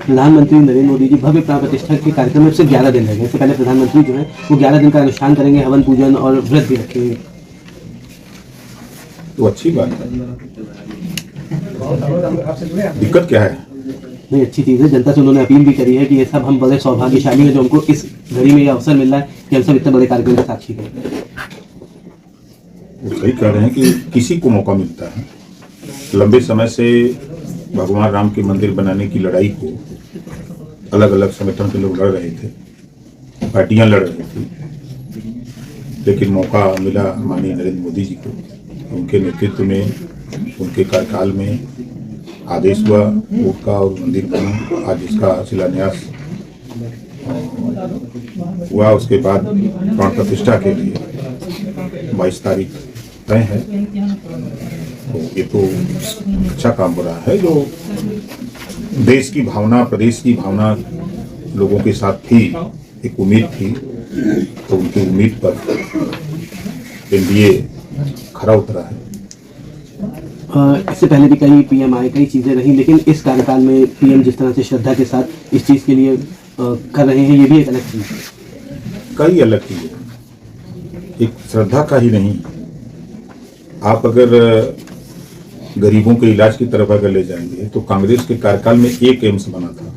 प्रधानमंत्री नरेंद्र मोदी जी भव्य प्राण प्रतिष्ठा के कार्यक्रम में सिर्फ 11 दिन रहेंगे। इससे पहले प्रधानमंत्री जो है वो 11 दिन का अनुष्ठान करेंगे, हवन पूजन और व्रत भी रखेंगे। तो अच्छी बात है, दिक्कत क्या है? नहीं, अच्छी चीज़ है। जनता से उन्होंने अपील भी करी है कि ये सब हम बड़े सौभाग्यशाली हैं जो हमको इस घड़ी में ये अवसर मिल रहा है कि हम सब इतने बड़े कार्यक्रम के साक्षी करें। वो सही कह रहे हैं कि किसी को मौका मिलता है। लंबे समय से भगवान राम के मंदिर बनाने की लड़ाई को अलग अलग संगठन के लोग लड़ रहे थे, पार्टियां लड़ रही थी, लेकिन मौका मिला माननीय नरेंद्र मोदी जी को। उनके नेतृत्व में, उनके कार्यकाल में आदेश हुआ कोर्ट का और मंदिर बना। आज इसका शिलान्यास हुआ। उसके बाद प्राण प्रतिष्ठा के लिए 22 तारीख तय है। तो ये तो अच्छा काम हो रहा है। जो देश की भावना, प्रदेश की भावना लोगों के साथ थी, एक उम्मीद थी, तो उनकी उम्मीद पर एनडीए खरा उतरा है। इससे पहले भी कई पीएम आए, कई चीज़ें रही, लेकिन इस कार्यकाल में पीएम जिस तरह से श्रद्धा के साथ इस चीज़ के लिए कर रहे हैं, ये भी एक अलग चीज़ है। कई अलग चीज़ें, एक श्रद्धा का ही नहीं। आप अगर गरीबों के इलाज की तरफ अगर ले जाएंगे तो कांग्रेस के कार्यकाल में एक एम्स बना था,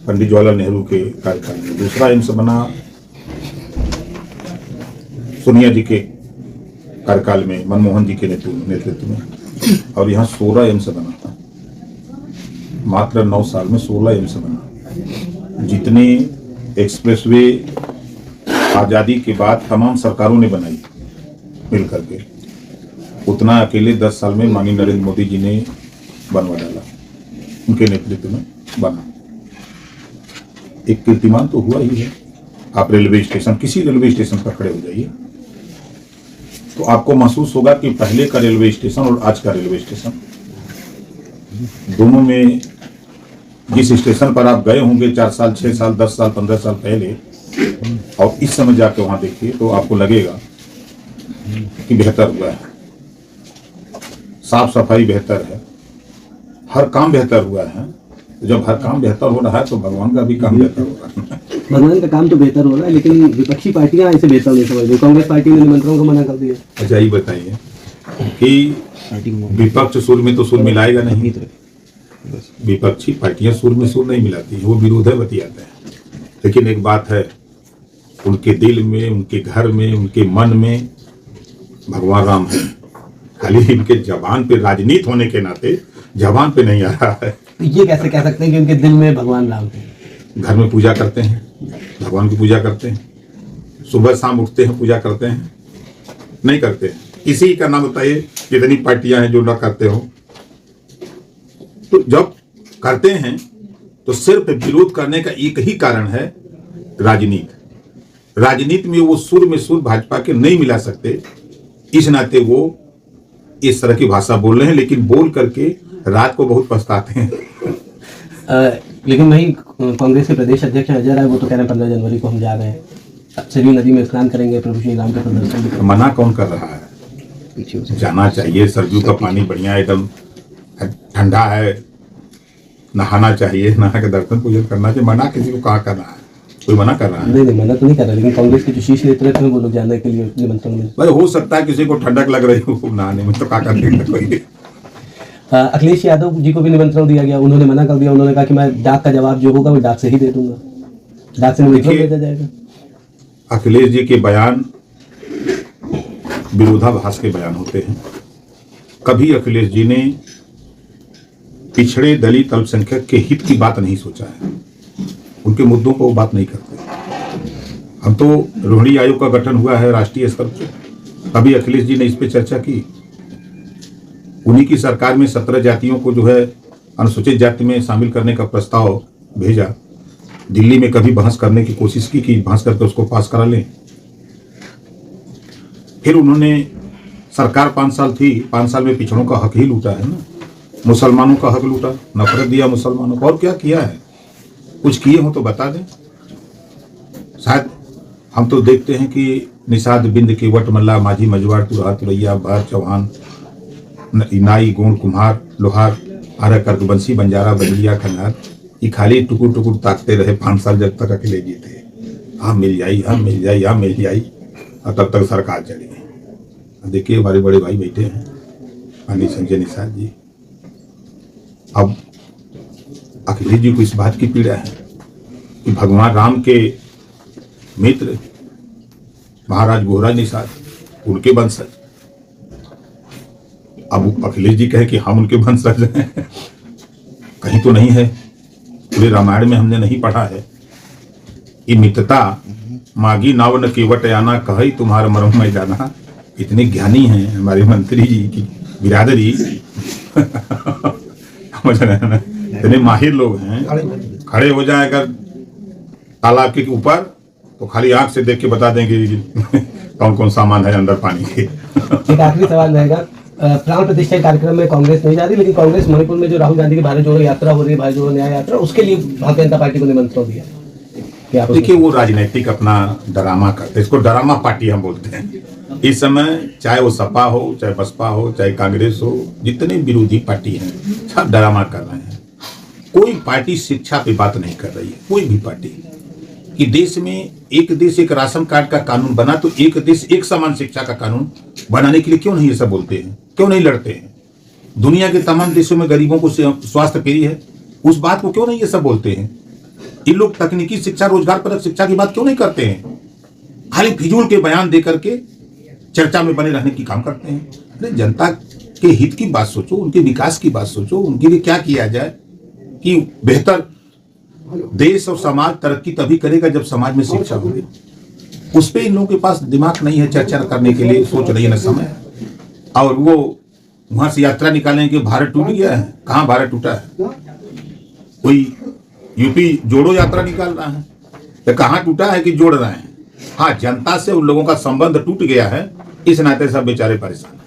पंडित जवाहरलाल नेहरू के कार्यकाल में। दूसरा एम्स बना सोनिया जी के कार्यकाल में, मनमोहन जी के नेतृत्व में। और यहाँ 16 एम्स बना था। मात्र 9 साल में 16 एम्स बना। जितने एक्सप्रेसवे आज़ादी के बाद तमाम सरकारों ने बनाई मिल करके, उतना अकेले 10 साल में माननीय नरेंद्र मोदी जी ने बनवा डाला, उनके नेतृत्व में बना। एक कीर्तिमान तो हुआ ही है। आप रेलवे स्टेशन, किसी रेलवे स्टेशन पर खड़े हो जाइए तो आपको महसूस होगा कि पहले का रेलवे स्टेशन और आज का रेलवे स्टेशन, दोनों में जिस स्टेशन पर आप गए होंगे 4 साल, 6 साल, 10 साल, 15 साल पहले, और इस समय जाके वहां देखिए तो आपको लगेगा कि बेहतर हुआ है। साफ सफाई बेहतर है, हर काम बेहतर हुआ है। जब हर काम बेहतर हो रहा है तो भगवान का भी काम बेहतर हो रहा है। भगवान का काम तो बेहतर हो रहा है, लेकिन विपक्षी पार्टियां इसे बेहतर नहीं समझ रही। कांग्रेस पार्टी ने निमंत्रणों को मना कर दिया। अच्छा, ये बताइए कि विपक्ष सुर में तो सुर मिलाएगा नहीं। विपक्षी पार्टियां सुर में सुर नहीं मिलाती, वो विरोध है, बतियाते हैं। लेकिन एक बात है, उनके दिल में, उनके घर में, उनके मन में भगवान राम है। खाली इनके जबान पे, राजनीति होने के नाते जबान पे नहीं आ रहा है। तो ये कैसे कह सकते हैं कि उनके दिल में भगवान राम है? घर में पूजा करते हैं, भगवान की पूजा करते हैं, सुबह शाम उठते हैं, पूजा करते हैं, नहीं करते हैं? किसी का नाम बताइए कितनी पार्टियां हैं जो ना करते हो। तो जब करते हैं तो सिर्फ विरोध करने का एक ही कारण है, राजनीति। राजनीति में वो सुर में सुर भाजपा के नहीं मिला सकते, इस नाते वो इस तरह की भाषा बोल रहे हैं। लेकिन बोल करके रात को बहुत पछताते हैं। लेकिन वही कांग्रेस के प्रदेश अध्यक्ष अजय राय, वो तो कह रहे हैं 15 जनवरी को हम जा रहे हैं, सरयू नदी में स्नान करेंगे, प्रभु श्री राम का प्रदर्शन भी करेंगे। मना कौन कर रहा है? जाना चाहिए। सरयू का पानी बढ़िया, एकदम ठंडा है, नहाना चाहिए, नहा के दर्शन पूजन करना चाहिए। मना किसी को कहाँ करना है? कोई मना कर रहा है? नहीं, मना तो नहीं कर रहा, लेकिन कांग्रेस के जो शीर्ष नेतृत्व है वो लोग जाने के लिए निमंत्रण में। भाई हो सकता है किसी को ठंडक लग रही हो नहाने में, तो क्या करने कोई। अखिलेश यादव जी को भी निमंत्रण दिया गया, उन्होंने मना कर दिया। उन्होंने कहा कि मैं डाक का जवाब जो होगा वो डाक से ही दे दूंगा, डाक से निमंत्रण भेजा जाएगा। अखिलेश जी के बयान विरोधाभास के बयान होते हैं। कभी अखिलेश जी ने पिछड़े, दलित, अल्पसंख्यक के हित की बात नहीं सोचा है। उनके मुद्दों पर वो बात नहीं करते। हम तो रोहिणी आयोग का गठन हुआ है राष्ट्रीय स्तर पर, कभी अखिलेश जी ने इस पे चर्चा की? उन्हीं की सरकार में 17 जातियों को जो है अनुसूचित जाति में शामिल करने का प्रस्ताव भेजा। दिल्ली में कभी बहस करने की कोशिश की कि बहस करके उसको पास करा लें। फिर उन्होंने, सरकार 5 साल थी, 5 साल में पिछड़ों का हक ही लूटा है ना, मुसलमानों का हक लूटा, नफरत दिया मुसलमानों को। और क्या किया है? कुछ किए हो तो बता दें। शायद हम तो देखते हैं कि निषाद बिंद के वट मल्ला, माझी मजवार, तुरहा तुरैया, बार चौहान, नाई, गोंड, कुम्हार, लोहार, अरे कर्कबंसी, बंजारा, बलिया, खंडार, ये खाली टुकुर टुकुर ताकते रहे 5 साल जब तक अकेले जीते। हाँ मिल जाई, हाँ मिल जाई, हाँ मिल जाई, और तब तक सरकार चली गई। देखिए हमारे बड़े भाई बैठे हैं, पंडित संजय निषाद जी। अब अखिलेश जी को इस बात की पीड़ा है कि भगवान राम के मित्र महाराज गोहराज निषाद, उनके वंशज, अब अखिलेश जी कहे कि हम उनके वंशज हैं, कहीं तो नहीं है। पूरे रामायण में हमने नहीं पढ़ा है ये मित्रता मागी नाव न केवट आना कही तुम्हारा मरम में जाना। इतने ज्ञानी हैं हमारे मंत्री जी की बिरादरी समझ रहे हैं ना, इतने माहिर लोग हैं। खड़े हो जाए अगर तालाब के ऊपर तो खाली आंख से देख के बता देंगे कि कौन कौन सामान है अंदर पानी के। एक आखिरी सवाल रहेगा, प्राण प्रतिष्ठा कार्यक्रम में कांग्रेस नहीं जा रही, लेकिन कांग्रेस मणिपुर में जो राहुल गांधी की भारत जोड़ो यात्रा हो रही है, भारत जोड़ो न्याय यात्रा, उसके लिए भारतीय जनता पार्टी को निमंत्रण दिया। क्या देखिए वो राजनीतिक अपना ड्रामा करते हैं, इसको ड्रामा पार्टी हम बोलते हैं। इस समय चाहे वो सपा हो, चाहे बसपा हो, चाहे कांग्रेस हो, जितने विरोधी पार्टी हैं सब ड्रामा कर रहे हैं। कोई पार्टी शिक्षा पे बात नहीं कर रही है, कोई भी पार्टी। कि देश में एक देश एक राशन कार्ड का कानून बना तो एक देश एक समान शिक्षा का कानून बनाने के लिए क्यों नहीं ये सब बोलते हैं, क्यों नहीं लड़ते हैं? दुनिया के तमाम देशों में गरीबों को स्वास्थ्य फ्री है, उस बात को क्यों नहीं ये सब बोलते हैं? ये लोग तकनीकी शिक्षा, रोजगार परक शिक्षा की बात क्यों नहीं करते हैं? खाली फिजूल के बयान दे करके चर्चा में बने रहने की काम करते हैं। अरे जनता के हित की बात सोचो, उनके विकास की बात सोचो, उनके लिए क्या किया जाए कि बेहतर देश और समाज तरक्की तभी करेगा जब समाज में शिक्षा होगी। उस पर इन लोगों के पास दिमाग नहीं है चर्चा करने के लिए, सोच रही है न समय। और वो वहां से यात्रा निकालेंगे, भारत टूट गया है, कहाँ भारत टूटा है? कोई यूपी जोड़ो यात्रा निकाल रहा है, तो कहाँ टूटा है कि जोड़ रहे हैं? हाँ, जनता से उन लोगों का संबंध टूट गया है, इस नाते सब बेचारे परेशान।